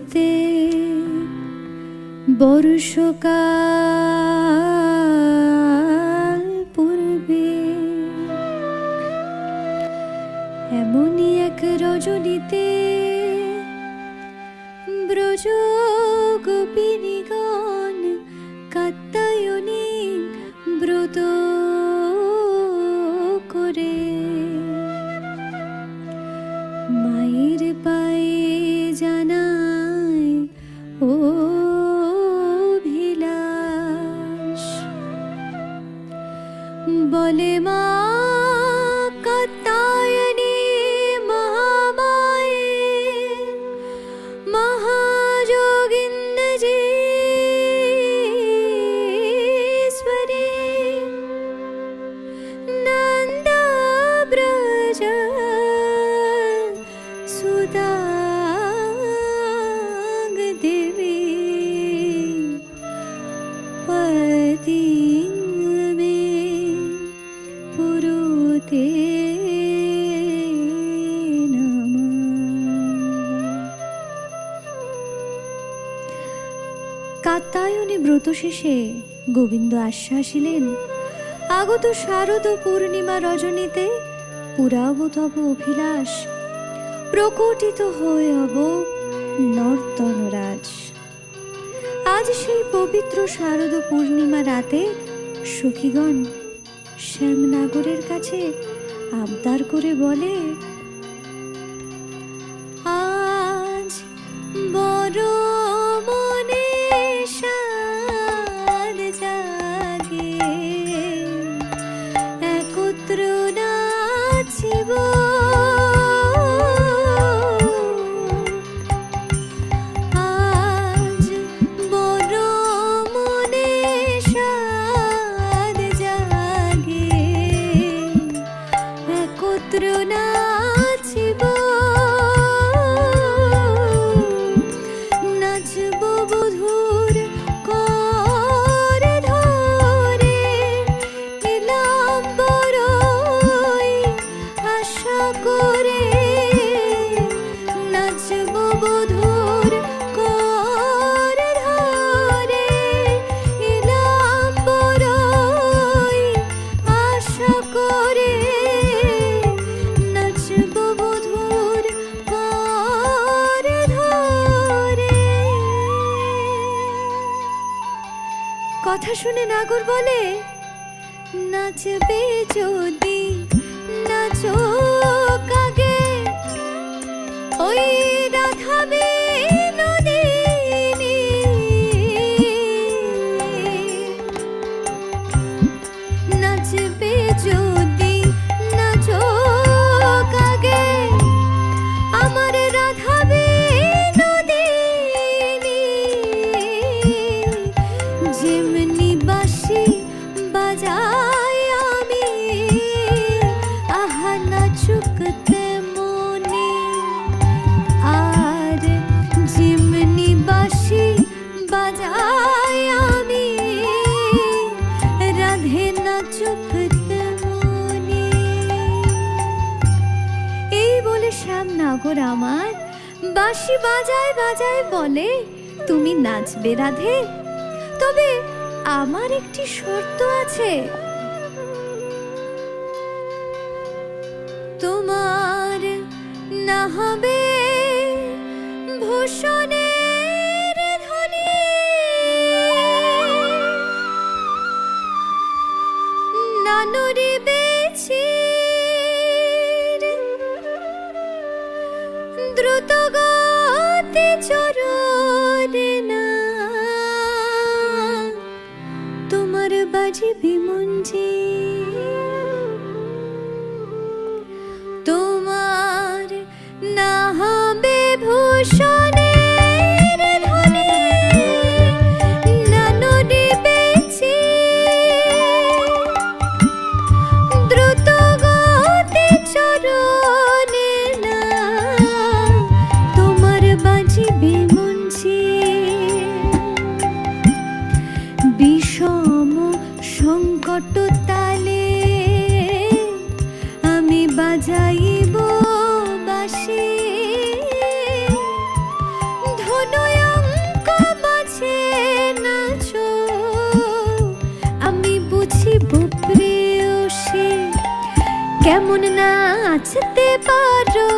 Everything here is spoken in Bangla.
হইতে বর্ষকাল পূর্বে এমনই এক রজনীতে ব্রজ গোপিনীগণ কাত্যায়নী ব্রত করে মায়ের পায়ে জানায় অভিলাষ, বলে মা কাত্যায়নী মহামায়ে মহাযোগীন্দ্রজীশ্বরী নন্দাব্রজ সুদাং দেবী পতিং মে পুরুতে কাত্যায়নী ব্রত শেষে গোবিন্দ আশ্বাসিলেন, আগত শারদ পূর্ণিমা রজনীতে পুরাব তব অভিলাষ, প্রকটিত হয়ে হব নর্তনরাজ। আজ সেই পবিত্র শারদ পূর্ণিমা রাতে সখীগণ শ্যামনাগরের কাছে আবদার করে বলে, আজ বড় মনে সাধ জাগে, একত্র নাচিব কথা শুনে নাগর বলে, নাচবে যদি নাচো কাগে, ওই রাধা বিনোদিনী নাচবে যদি নাচো কাগে, আমার রাধা বিনোদিনী যেমনি বাঁশি বাজাই আমি, আহা নাচুক তেমনি, আর যেমনি বাঁশি বাজাই আমি, রাধে নাচুক তেমনি। এই বলে শ্যামনাগর আমার বাঁশি বাজায় বাজায় বলে, তুমি নাচবে রাধে, তবে আমার একটি শর্ত আছে, তোমার না হবে ভূষণের ধ্বনি, না নড়িবে চির, দ্রুত গতি চরণে না, তোমার বাজিবে মঞ্জি, তোমার না কেমন নাচতে পারো